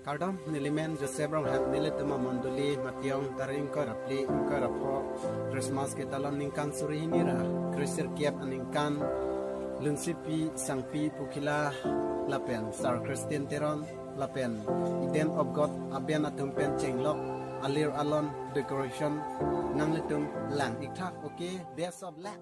Kardam nilimen Joseph Aron Amonduli Christmas taring karapli karapo Christmas kita lan ningkan suri hinira Christian kiap aningkan lunsipi sangpi pukila lapen Star Christian teron lapen Eden of God abian atumpen chenglok alir alon decoration nang litung lang ikthak okay best of luck.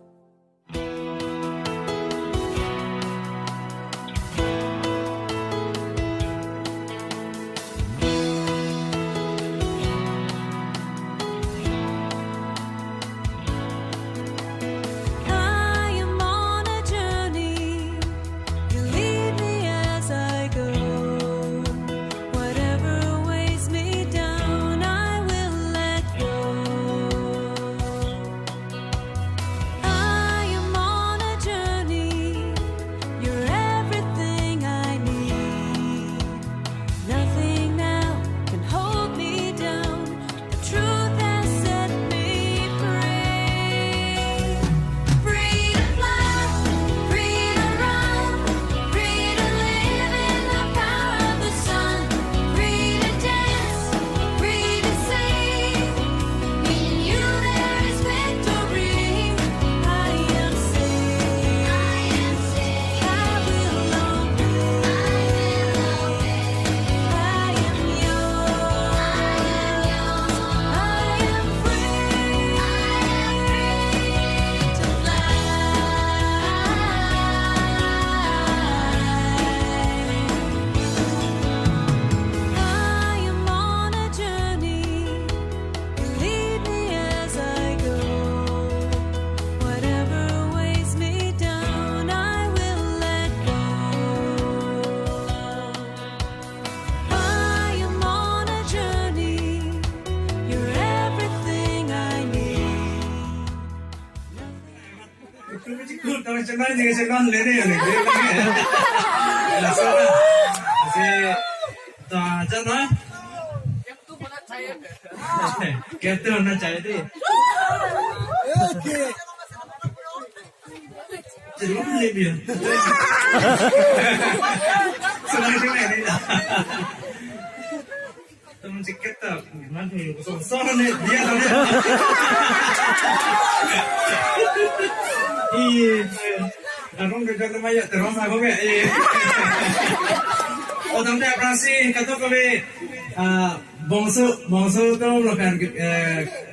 Jangan jangan lene ya nih. Langsung sih, tak jangan. Kita mana cahaya tu? Jangan lebih. Senang senang ni lah. Teman kita mana tu? Soal ni dia tu. Aron dekat rumah ya, terus aku ke. Oh, tanda operasi kata kau bangsa tu lakukan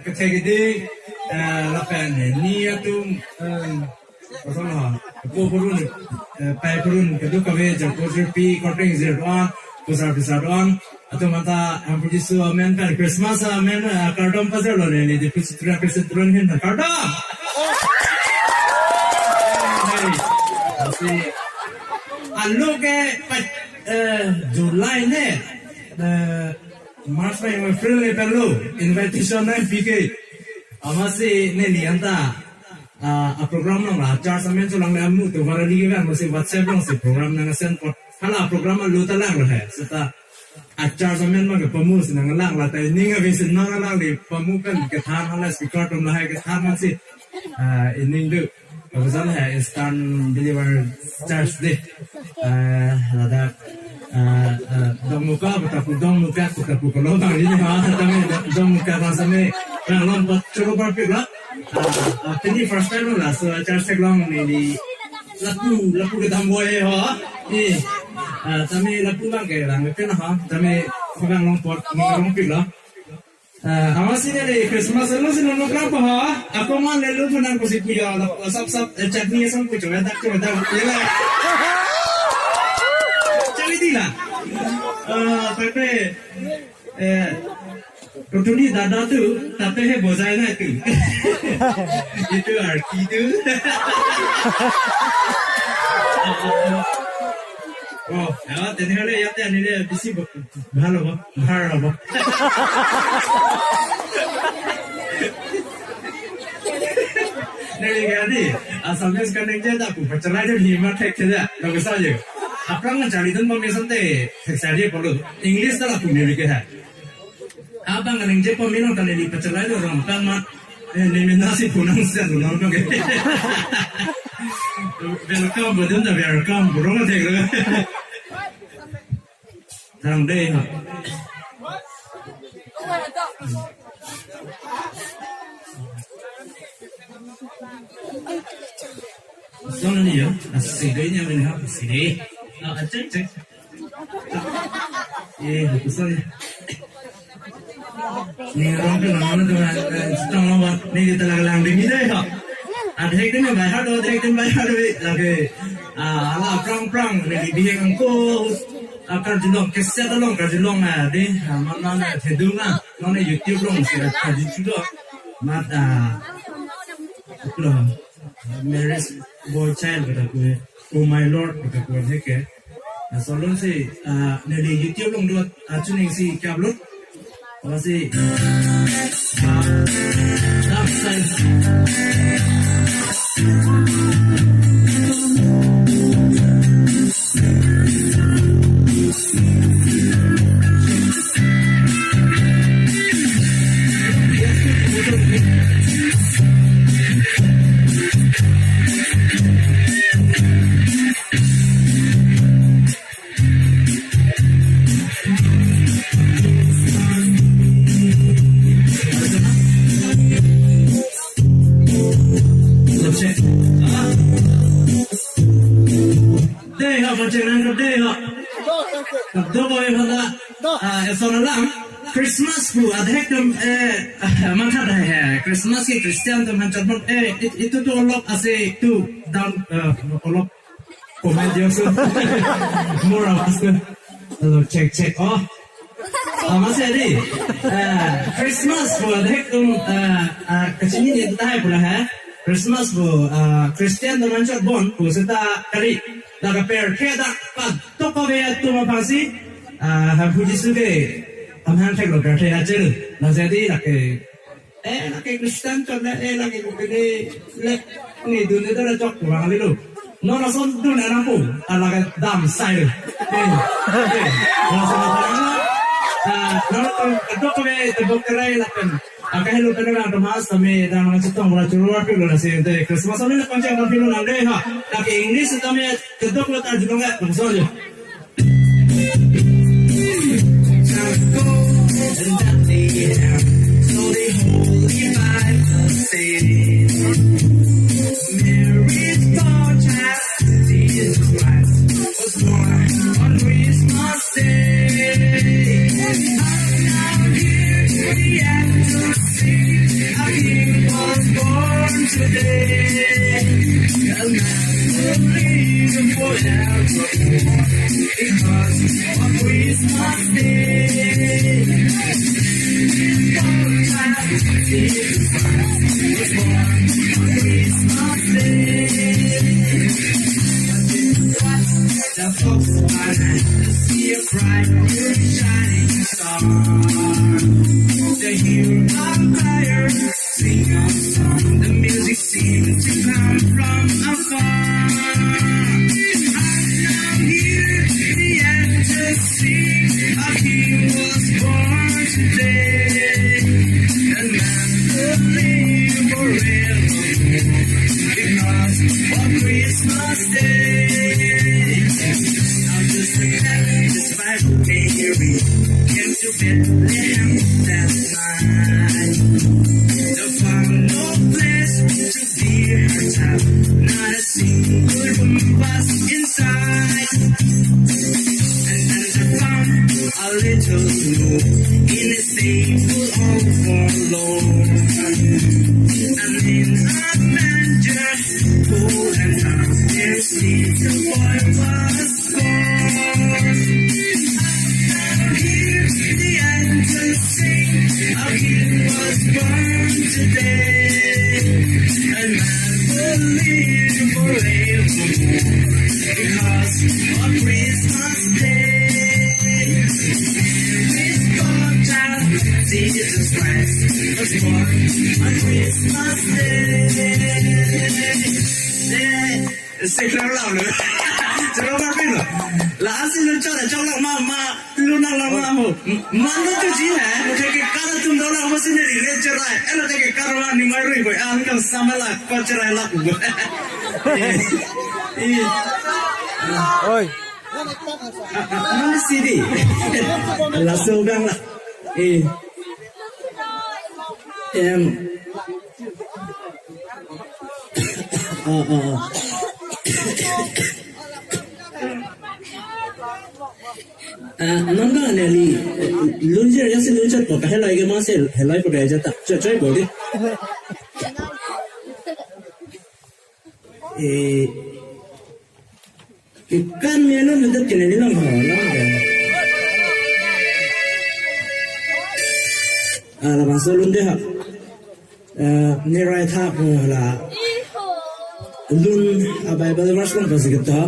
kecegidi lakukan ni tu apa nama? Purun, purun kedua kau jemput pi korting zerwan, besar doang. Atau mata hampir semua men Christmas men kardom pasal loh ni di turun ni kardom. Alo ke July ni March में April में पहलो invitation नहीं पीके अमासे ने लिया था program नंगा चार समय जो लंग ले तो वाला लिखे kan masih WhatsApp नंग से program नंगा send पर हाला program lu talang lah serta चार समय में के pemus नंगा lang lah tapi ni nggak bisa nंगा lang di pemukan ke thang hala speaker tu lah ke thang masih ini tu Kebetulan ya instant deliver charge deh, ada dong muka betapa kalau bang ini tapi dong muka rasanya yang lompat cukup berpikir lah. Ini first time lah, so charge selang ni lapu kita buat ni, tapi lapu bang ke lang, kenapa? Tapi bukan lompat ni lah. Awas ini deh Christmas lu sih nunggu berapa ha? Aku mah lalu tu nang kusi puja, sab chutney sam kucu, ada ya lah. Cari dia lah. Tapi Kutuni dada tu, tapi he bozai na tu. Itu arti tu. Oh, ya, tadi ya tadi ni bisi bahalo ba, bahalo ba. Nari gadi, asal ni sekarang je tak, percaya je lima tek je, lagu saja. Apa yang cari tu pemisan te, sekali perlu English tak lah punya lagi. Apa yang je peminat tadi percaya je orang kan mat 你们那是不能写不能给。welcome 不真的 welcome 不容易这个。ทางได้ครับXong rồi nhỉ? Xỉ đấy nha mình học xỉ đấy. Chết. Học sao đi? Nè rong cái nó tuh trong lòng bạn, nè kita lang di ini deh kok. Ada hek dengan bayar do, hek dengan bayar do lagi. Ala prang nè di dia angko. Kerjulong keset long kerjulong di mana thedunga, mana YouTube long sih kerjulong. Mat loh. Marriage boy child kata gue, oh my lord kata gue heke. Soalnya sih, dari YouTube long dua acuning si kablut, apa sih? Christmas bu, ada hekam mana dah Christmas ke Christian tu macam itu tu olok ase tu down olok komedi tu, more awas tu, check oh, masih ada Christmas bu, ada hekam kecini dia tu dah pula Christmas bu, Christian tu macam bon, bu kita kali dah pair keda pad, tu kau beat tu apa sih? Puji suge. Amhan thek lo kerja aja, nah jadi laki Kristen cuma laki ni dunia tu dah cok kurang lebih lo, nona son dunia nampu, laki dam say, nona son nona tu kau tebuk kerai lakukan, akai lo pernah rumah kami dah macam tu mula curur pun lo nasi, Christmas ni nak panjang tapi lo nanti laki English kami tebuk lo terjemah nggak, maksudnya. And that they have, so they holy Bible says, Mary's born child, Jesus Christ was born on Christmas Day. I'm now here to the end to sing, a king was born today. A man will live forevermore, because of Christmas Day. Jesus Christ was born on Christmas Day. Watch the folks behind to see a bright new shining star. To hear a choir sing a song, the music seems to come from afar. I'm now here to the end to sing, a king was born today. And man will live forevermore because of Christmas Day. Now just a cat, despite Mary, came to Bethlehem that night. To find no place to be her child, not a single room was inside. And then they found a little room in a stable all forlorn. And in a manger, full and dark, there seemed the boy was born. Now hear the angels sing, a king was born today. And man will live forevermore because of Christmas Day. Jesus Christ was born on Christmas Day. Sẽ không làm nữa. Chứ đâu có biết rồi. Là xin lỗi cho là trong lòng mà luôn đang làm mà nó chưa chí hả? Một cái tum đó là masih ni re cerai ela ke karwan ni mai rui boy an kan samala ko cerai la oi masih di la sobang la nangga neli lunjer ya lunjer to ka helai ke ma se helai ko de jata chai bodi ikan mena mendet kene ni lang ha la bangsa lunde ha ni rai tha la lun abai ba verse lang ba sigita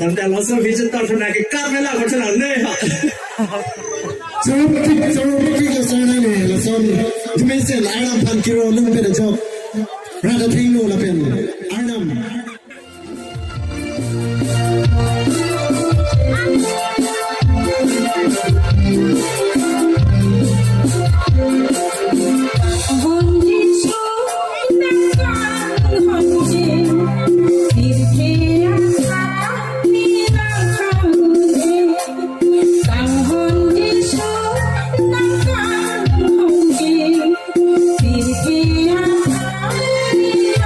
Tanda langsung visit tahun nak kamera macam mana ha? Sorry, sana ni langsung dimension Aron Amonduli lumpur job. Rada tinggal lapen Aron. Hãy subscribe cho kênh Ghiền Mì Gõ để không bỏ lỡ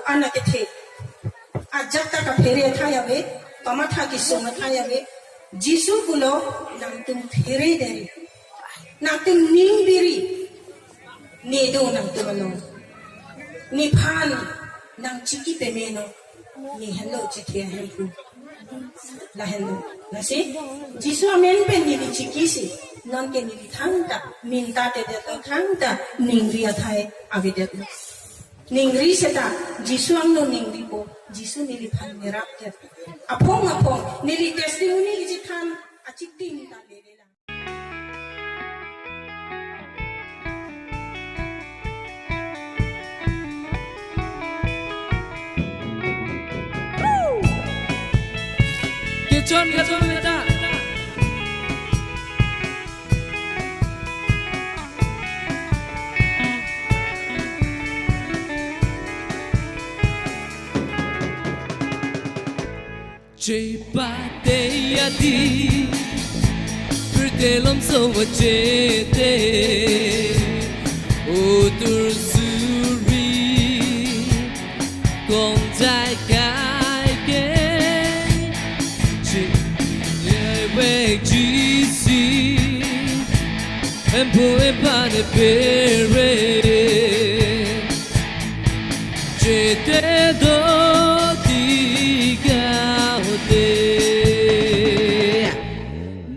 anak kita ajak tak kafir thaya be pamatha kisah thaya be Jisu kulo nangtung fere dari nangtung ningbiri nedo nangtung ano ni pan nang ciki pemeno ni hello ciki hello la hello la si Jisu amen pen ni ciki si non ke ni thangta minta te de thangta ningri athai avide ningri seta Jisu ang no ningri po Jisu nili pan merap te apong nili testimoni iji than achikti minta lele la John kita Cepate yati berdalam sewajete utur suri kong jai kai ke Wake Jesus and put it by the beret. Jete do digaute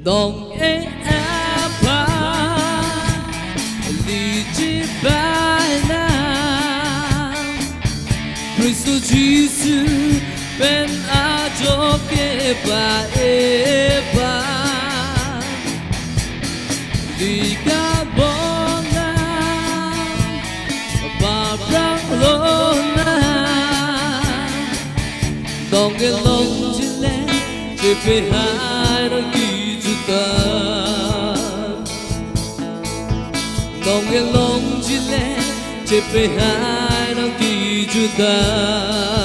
dong e apa liji baina Cristo Jesus ben ajoke ba eba Liga bona Babrang lona Dongelong jile Jepe hairang kijutan Dongelong jile Jepe hairang kijutan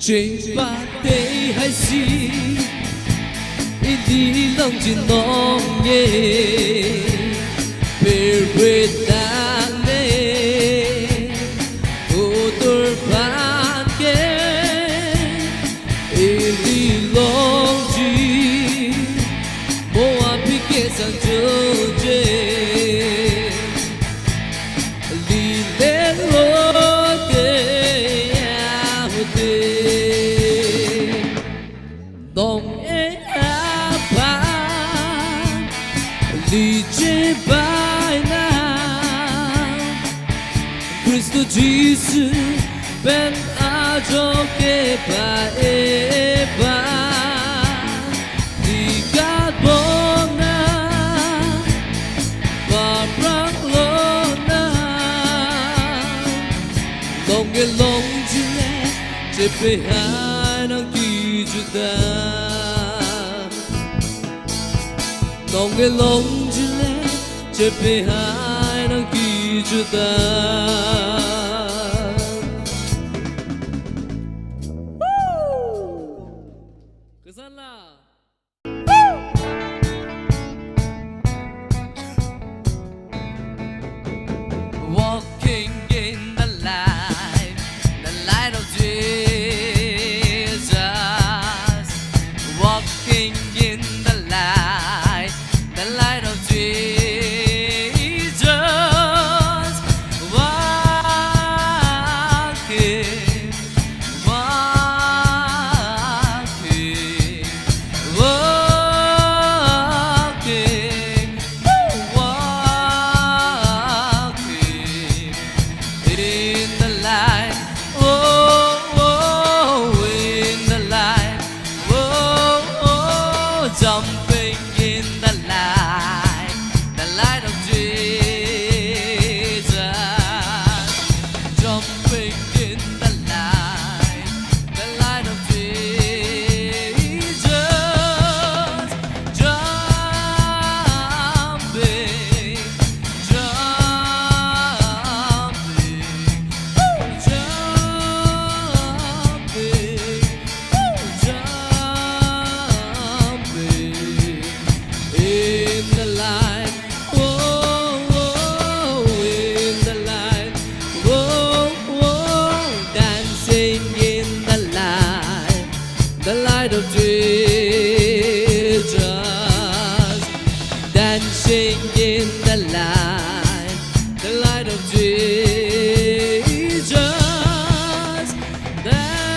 Cepate hai si Idi long jin nong ye Perwetane Utur pan ke Idi long jin Moa pike san joje Lile lote yahote Dong e apa Lije baina Cristo Jesus ben ajoke ba eba Ligat bona Babrang lona Dong e long jile Jepe hanang kijudan Dongelong jile Jepe hanang kijudan Kesana Walking in the light of Jesus Walking in the light of Jesus walking walking the light of Jesus, dancing,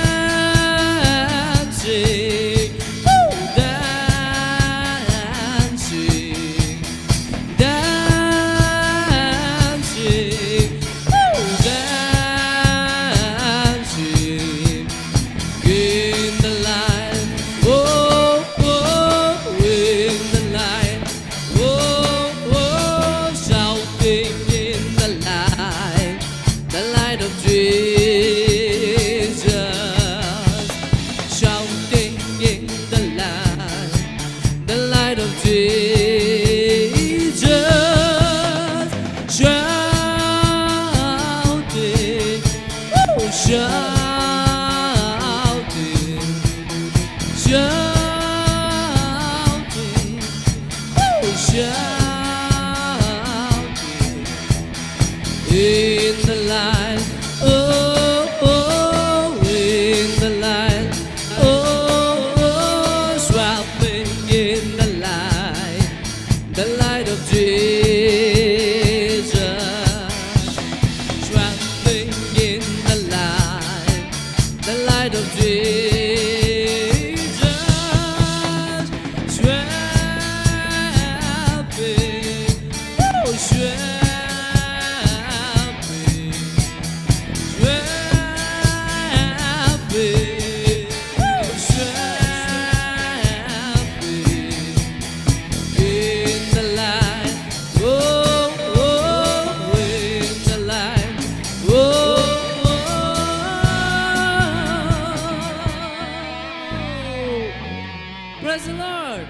dancing, dancing, dancing in the light. Oh, oh, in the light. Oh, oh, shouting in the light of Jesus, shouting in the light of Jesus, shouting, oh, shouting, shouting, oh, shouting in the light. Oh, oh, in the light. Oh, oh, swapping in the light of Jesus, swapping in the light of Jesus, swapping, oh, swapping, swapping, oh, swapping in the light. Oh, oh, in the light. Oh, oh. Praise the Lord.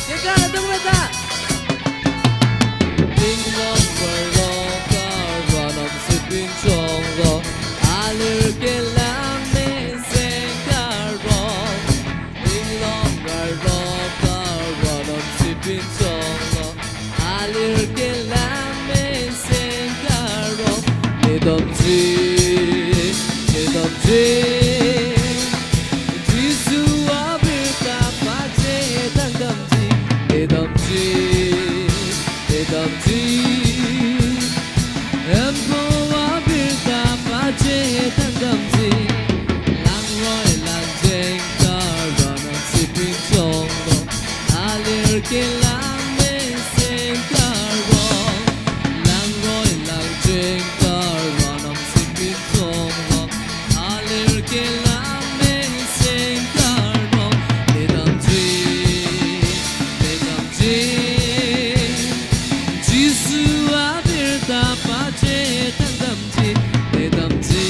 You gotta do with that. Ding dong, run of sipping chongo. Alur ke lame se karong. Ding dong, run of sipping chongo. Alur ke lame se karong. Nidom ji. Jisu abirta pache tangdam ji. Nidom ji. Empo abirta pache tangdam ji. Lang roi lang jeng karon of sipping chongo. Alir ke lang men sen karong. Lang roi lang jeng karon of sipping chongo. Alir ke lang men sen karong. Nidam ji. Jisu abirta pache tangdam ji. Nidam ji.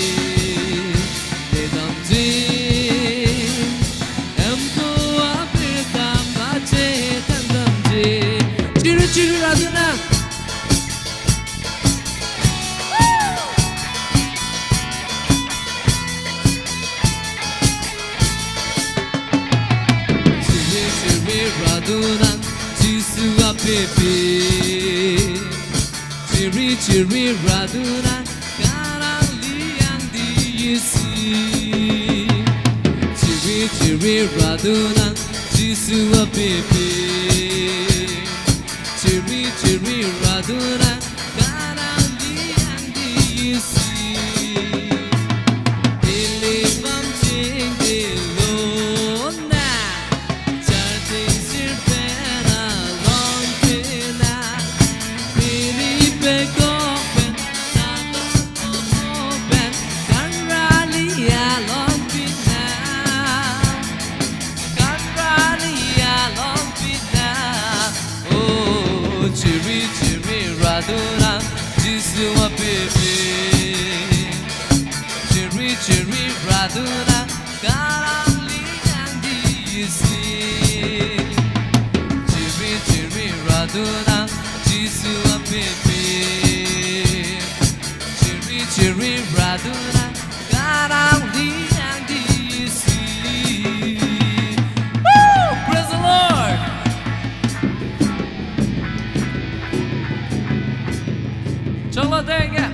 Empo abirta pache tangdam ji. Chiru raduna. Chiri raduna. Jisu apepe. Chiri raduna. Karang liang di Yesu. Chiri raduna. Jisu apepe. Chiri raduna. Karang liang di Yesu. Ilibam ching dilona. Charting sirpena long pena. Piripe gopen. Sato open. Kanralia long pena. Kanralia long pena. Oh, chiri raduna. Jisu apepe. Chiri raduna. Karang liang di Yesu. Chiri raduna. Jisu apepe. Chiri raduna. Karang liang di Yesu. Woo! Praise the Lord. Chalo denga.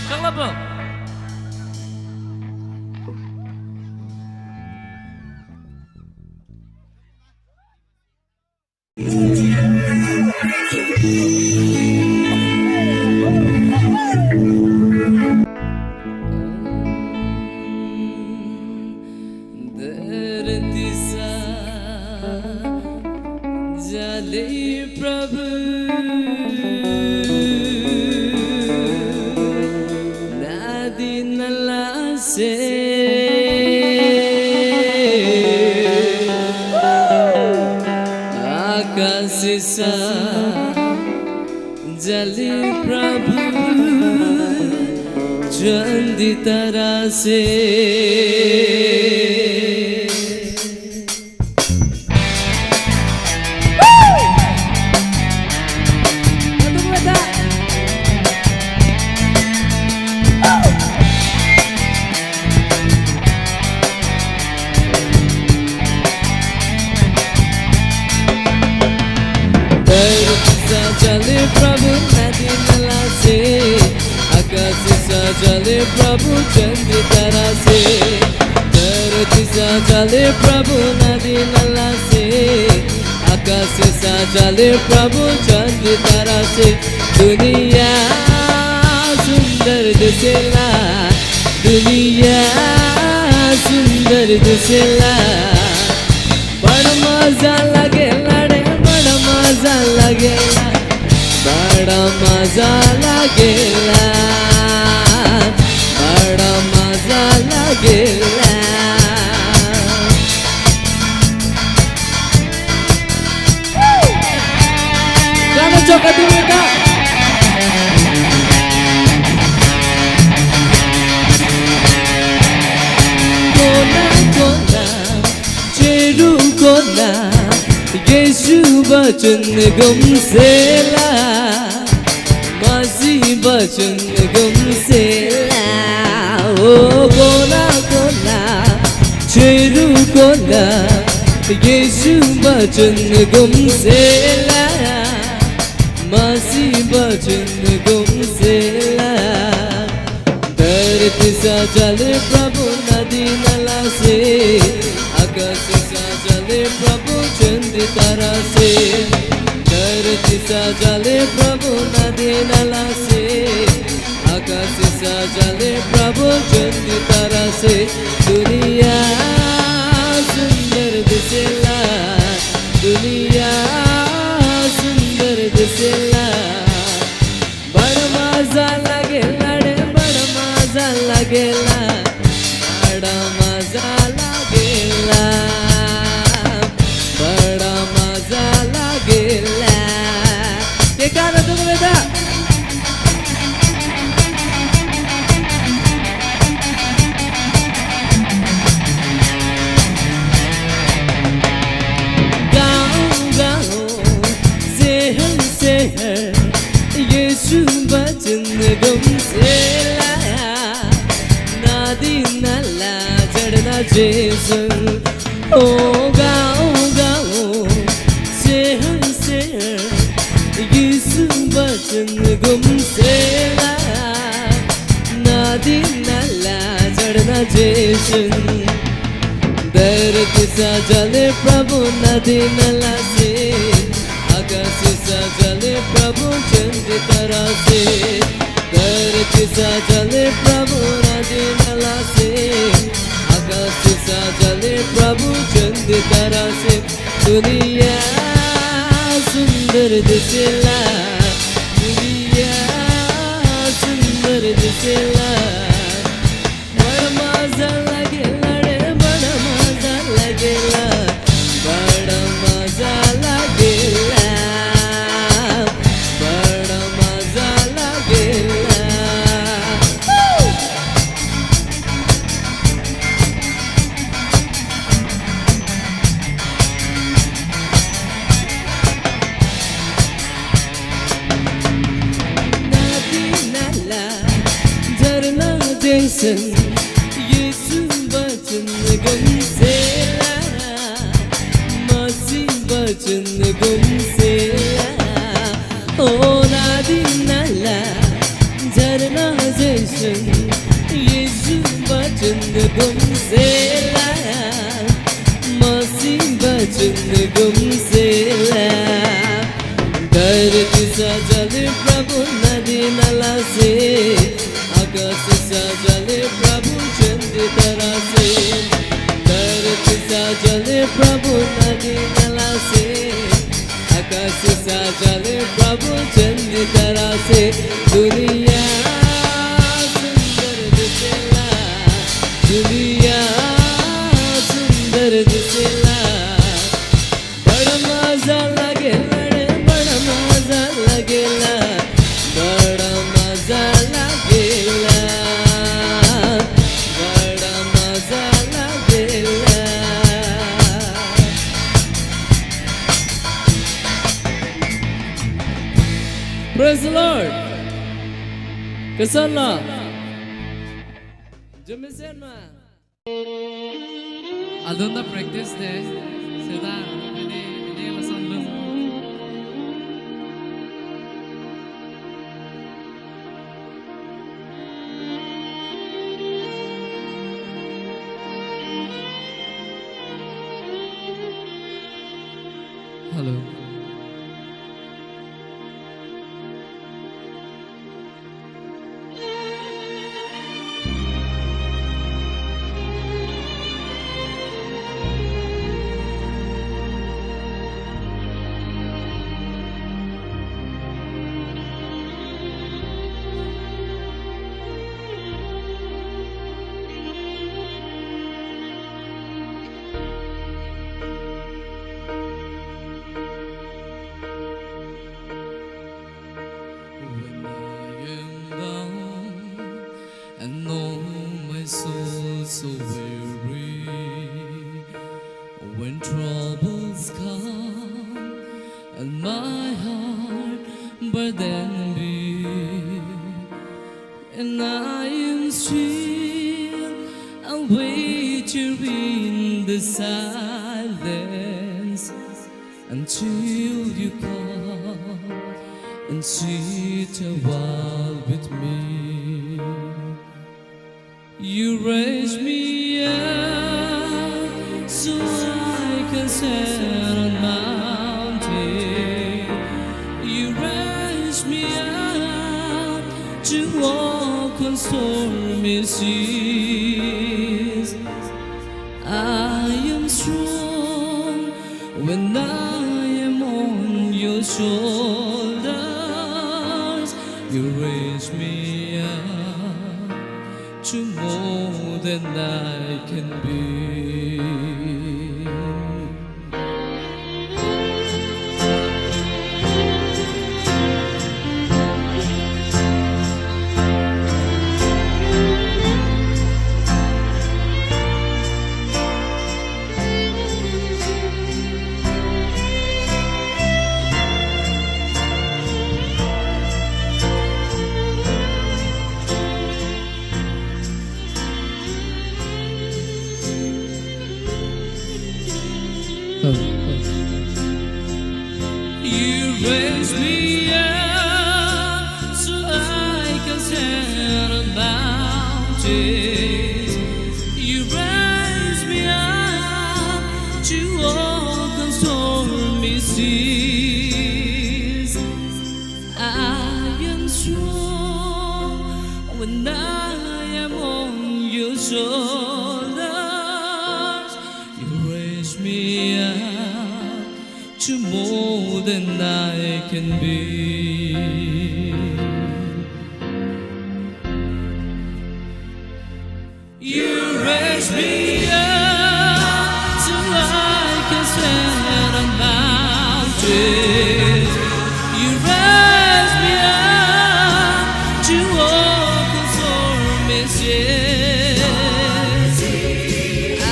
Chalo boom. चले प्रभु नदी नला से आकाश सा जले प्रभु चंदी तरह से चले प्रभु नदी नला से आकाश सा चले प्रभु चंद्र तारा से धरती सा चले प्रभु नदी नला से आकाश सा चले प्रभु चंद्र तारा से दुनिया सुंदर दिसेला दुनिया सुंदर दिसेला बड़ा मजा लगेला रे बड़ा मजा लगेला बड़ा मजा लगेला बड़ा मजा लगेला गाना चौका तुम्हें का कोना कोना चेरू कोना यीशु बचन गुमसेला मसीह बचन गुमसेला ओ कोना कोना चेरू कोना यीशु बचन गुमसेला मसीह बचन गुमसेला धरती सा चले प्रभु नदी नला से आकाश सा चले प्रभु चंद्र तारा से धरती सा चले प्रभु नदी नला से आकाश सा चले प्रभु चंद्र तारा से दुनिया सुंदर दिसेला दुनिया सुंदर दिसेला बड़ा मजा लगेला रे बड़ा मजा लगेला बड़ा मजा लगेला बड़ा मजा लगेला ये गाना तुम बेटा गाँव गाँव शहर शहर यीशु बचन गुमसेला नदी नला चढ़ना जेसन ओ गाँव गाँव शहर शहर यीशु बचन गुमसेला नदी नला चढ़ना जेसन धरती सा चले प्रभु नदी नला से आकाश सा चले प्रभु चंद्र तारा से धरती सा चले प्रभु नदी नला से आकाश सा चले प्रभु चंद्र तारा से दुनिया सुंदर दिसेला दुनिया सुंदर दिसेला बड़ा मजा लगेला रे बड़ा मजा लगेला बड़ा मजा लगेला बड़ा मजा लगेला नदी नाला झरना जैसन यीशु बचन गुमसेला मसीह बचन गुमसेला ओ नदी नाला झरना जैसन यीशु बचन गुमसेला मसीह बचन गुमसेला धरती सा चले प्रभु नदी नला से आकाश सा चले प्रभु चंद्र तारा से धरती सा चले प्रभु नदी नला से आकाश ऐसी साजले प्रभु चंदी तरह से दुनिया सुंदर दिसेला दुनिया सुंदर दिसेला बड़ा मजा लगेला रे बड़ा मजा लगेला बड़ा मजा लगेला बड़ा मजा लगेला Praise the Lord. Kasala. Jumisenma. Adonda practice de seda ini lasan lum. Hello. When I am down and know my soul so weary, when troubles come and my heart burden be, and I am still and wait you in the silence until you come and sit a while with me. You raise me up so I can stand on mountain. You raise me up to walk on stormy seas. I am strong when I am on your shoulders. You raise me up to more than I can be. You raise me up so I can stand on mountains. You raise me up to walk on stormy seas. I am strong when I am on your shoulders. You raise me up to more than I can be. You raise me up so I can stand on mountains. You raise me up to walk on stormy seas. I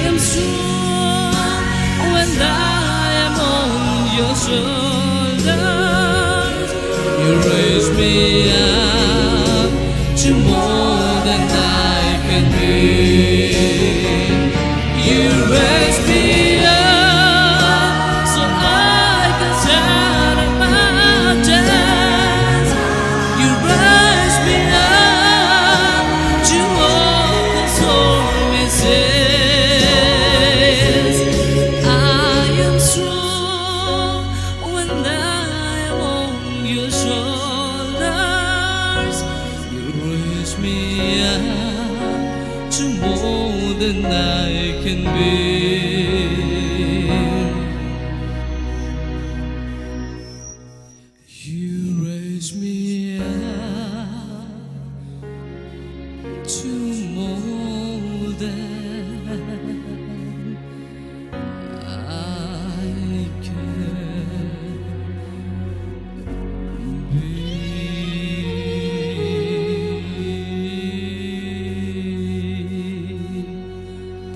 am strong when I am on your shoulders. You raise me up to more than I can be. You raise me up so I can stand on mountains. You raise me up to walk on stormy seas. I am strong when I am on your shoulders. You raise me up to more than I can be.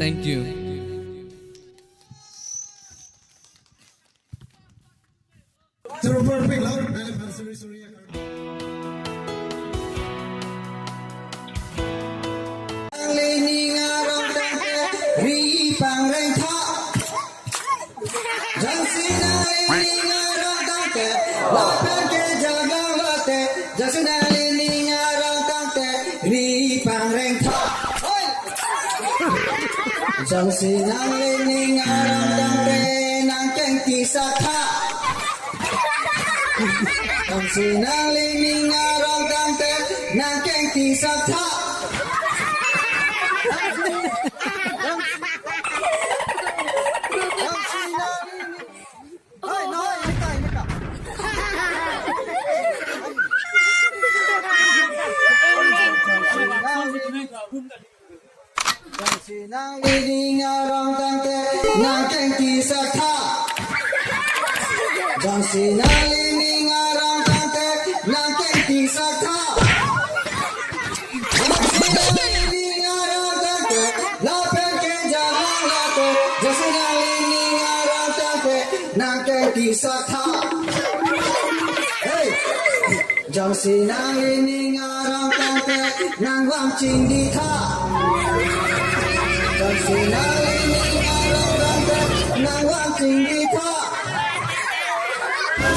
Thank you. Through perfect love anniversary Surya. Lening arong tante ri pang reng tha jang sina lening arong tante la pen ke jaga late jang sina lening arong tante ri pang reng tha jang sina lening arong tante nang keng ti sa tha jang sina lening arong tante nang keng ti sa tha Nang lining arong tante nang keng ti sa tha jang sinang lining arong tante nang keng ti sa tha jang sinang lining arong tante la pen ke jaga late jang sinang lining arong tante nang keng ti sa tha hey jang sinang lining arong tante nang wang ching di tha jang sinang lining arong tante nang wang ching di tha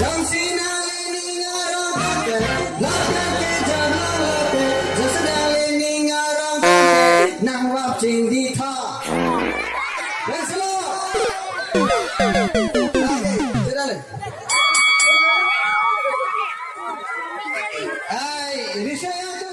jang sinang lining arong tante la pen ke jaga late jang sinang lining arong tante nang wang ching di tha let's go ay risaya tu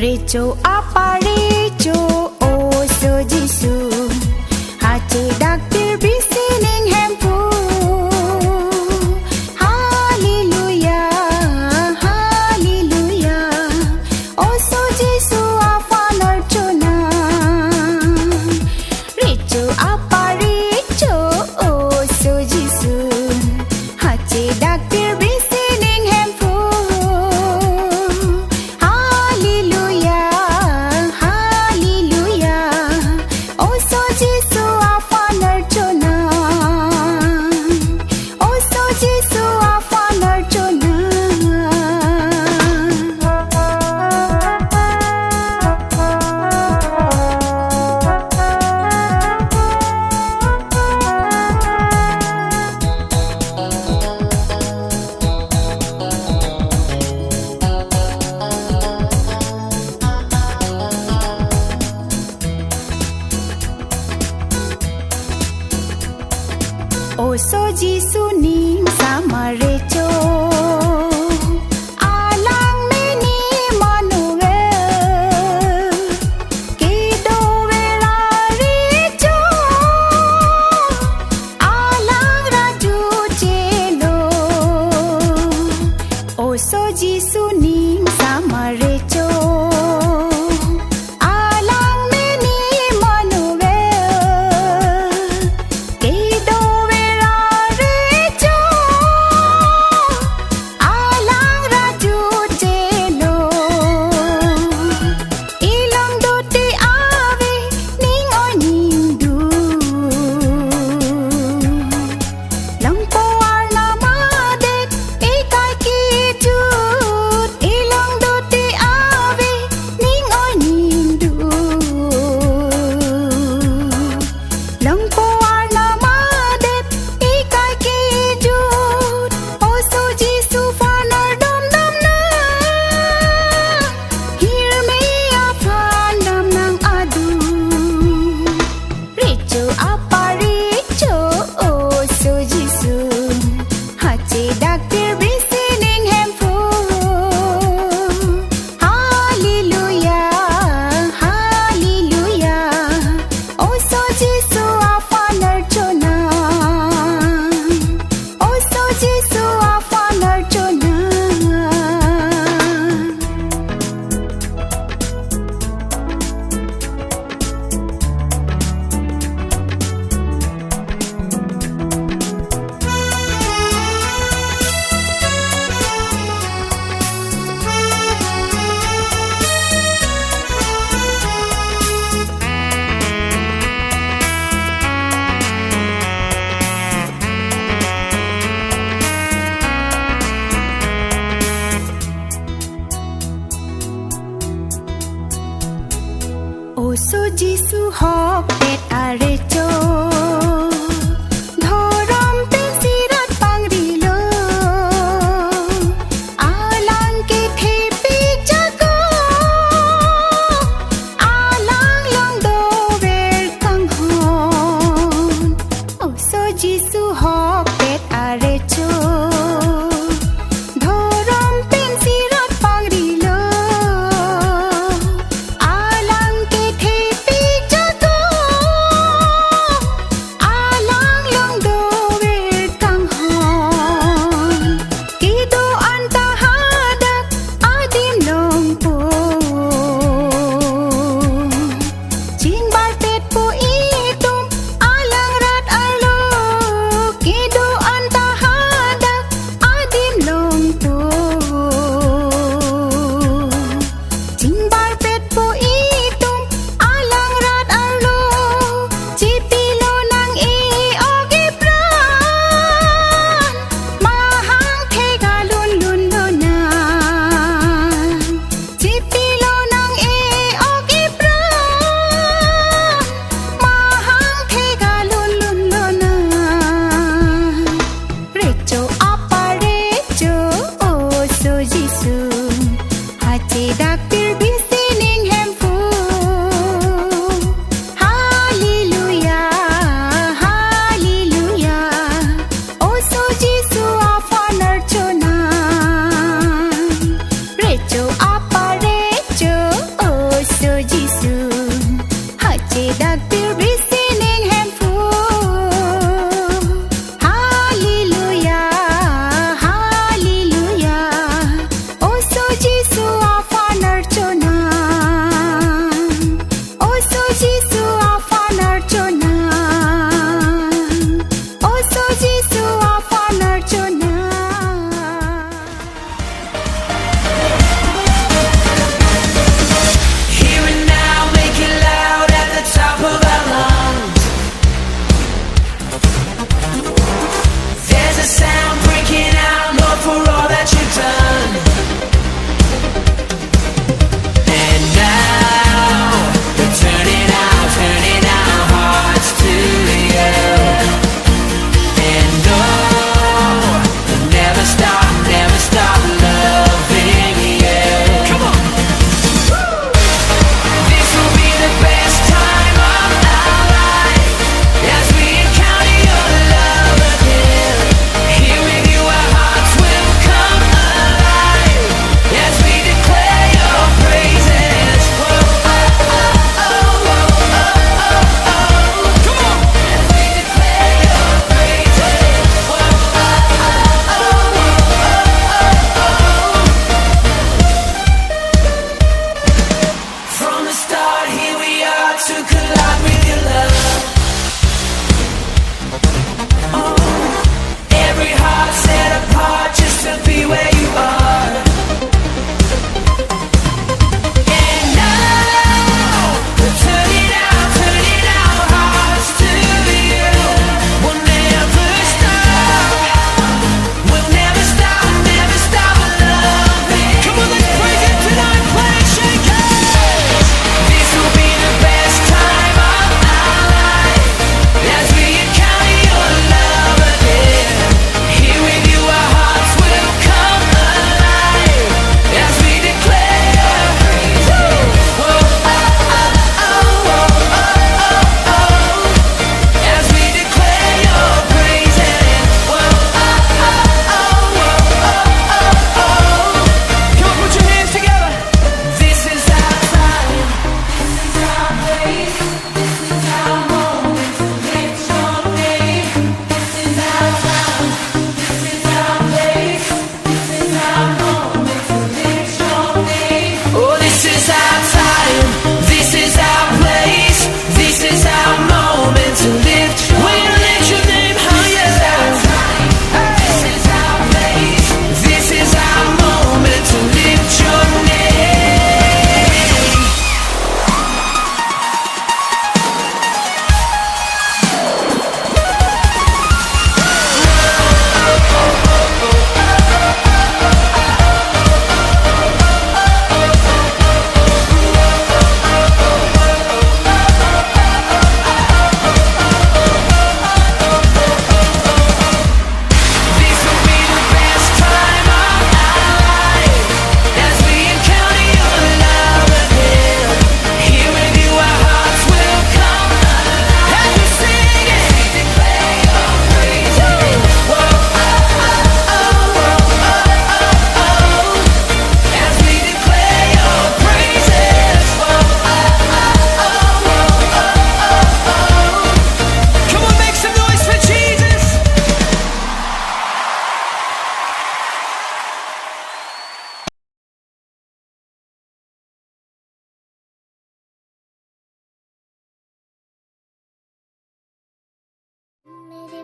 Recho apa recho oh so Jisu Hace daktir bisining hempu Hallelujah Hallelujah Oh so Jisu afan archona Recho apa recho oh so Jisu Hace daktir bisining hempu Hallelujah Hallelujah Oh so Jisu afan archona Oh so Jisu afan archona Oh so Jisu ning sama recho Alang mini manuel Kido vera recho Alang raju chelo Oh so Jisu ning sama recho Alang mini manuel Kido vera recho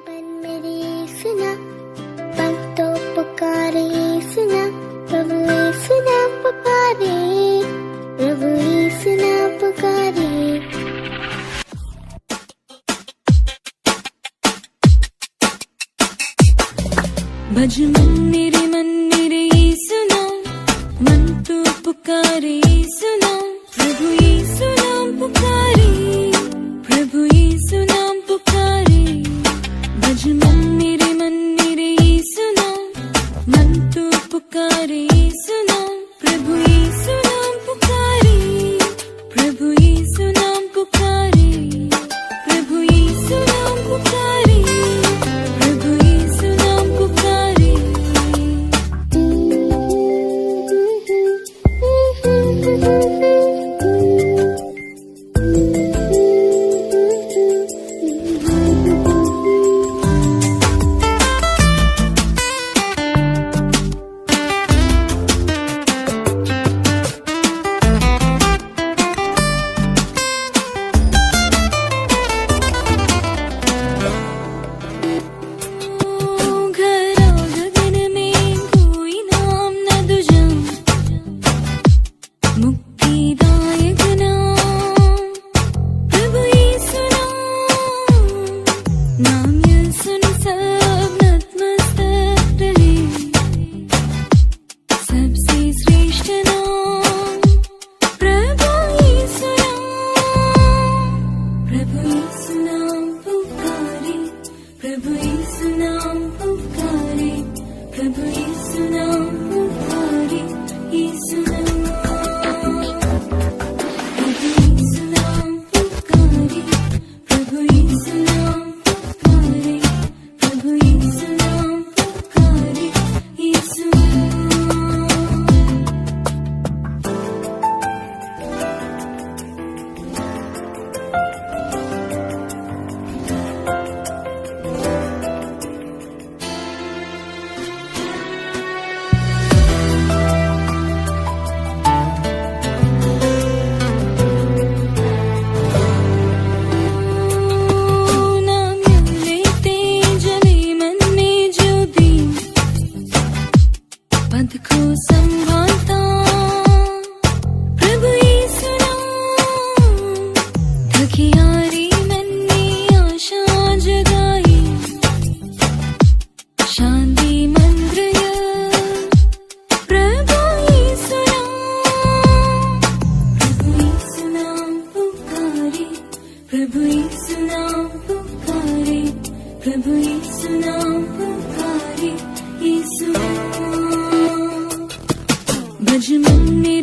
बन मेरी सुना भक्तों पुकारे सुना प्रभु सुना पुकारे प्रभु सुना पुकारे भज मन मेरे सुना मन तो पुकारे सुना प्रभु यीशु नाम पुकारे प्रभु यीशु नाम पुकारे भज मन मेरे सुना मन तो पुकारे सुना प्रभु यीशु नाम पुकारे प्रभु यीशु नाम पुकारे प्रभु यीशु नाम पुकारे प्रभु यीशु नाम पुकारे प्रभु यीशु नाम पुकारे यीशु भज मन